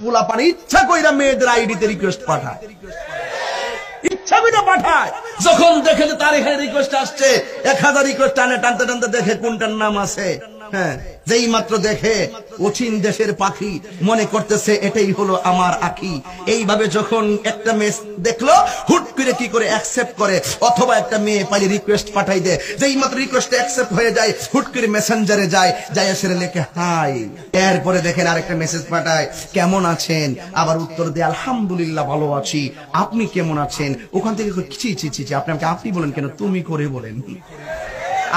পোলাপান ইচ্ছা কইরা মেয়েদের আইডিতে রিকোয়েস্ট পাঠায়, ইচ্ছা কইরা পাঠায়। যখন দেখে যে তার এখানে রিকোয়েস্ট আসছে, 1000 রিকোয়েস্ট টানতে টানতে দেখে কোনটার নাম আছে। হ্যাঁ, যেই মাত্র দেখে অচিন দেশের পাখি মনে করতেছে এটাই হলো আমার আখি। এইভাবে যখন একটা মেয়ে দেখলো, হুট করে কি করে অ্যাকসেপ্ট করে, অথবা একটা মেয়ে পালি রিকোয়েস্ট পাঠাই দেয়। যেই মাত্র রিকোয়েস্ট অ্যাকসেপ্ট হয়ে যায়, হুট করে মেসেঞ্জারে যায়, যাই সেরে লেখে হাই। এরপরে দেখেন আরেকটা মেসেজ পাঠায়, কেমন আছেন? আবার উত্তর দেয় আলহামদুলিল্লাহ ভালো আছি, আপনি কেমন আছেন? ওখান থেকে ছি ছি ছি, আপনি আমাকে আপনি বলেন কেন, তুমি করে বলেন।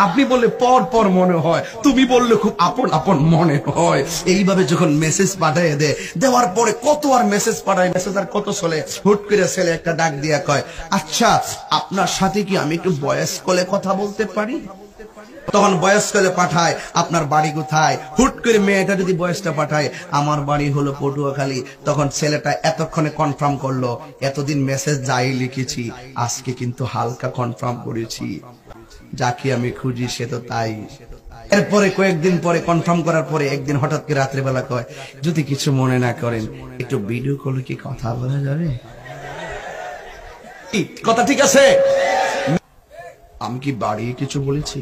আপনি বললে পর পর মনে হয়, তুমি বললে খুব আপন আপন মনে হয়। এইভাবে যখন মেসেজ পাঠায় দেওয়ার পরে কত আর মেসেজ পাঠায়, মেসেজ আর কত চলে। হুট করে ছেলে একটা ডাক দিয়া কয়, আচ্ছা আপনার সাথে কি আমি একটু ভয়েস কলে কথা বলতে পারি? তখন ভয়েস কলে পাঠায়, আপনার বাড়ি কোথায়? হুট করে মেয়েটা যদি ভয়েসটা পাঠায়, আমার বাড়ি হলো পটুয়াখালী। তখন ছেলেটা এতক্ষণে কনফার্ম করলো, এতদিন মেসেজ যাই লিখেছি, আজকে কিন্তু হালকা কনফার্ম করেছি, যাকে আমি খুঁজি সে তো তাই। এরপরে কয়েকদিন পরে কনফার্ম করার পরে একদিন হঠাৎ করে রাত্রেবেলা কয়, যদি কিছু মনে না করেন একটু ভিডিও কলে কি কথা বলা যাবে? কথা ঠিক আছে? আমি কি বাড়িয়ে কিছু বলেছি?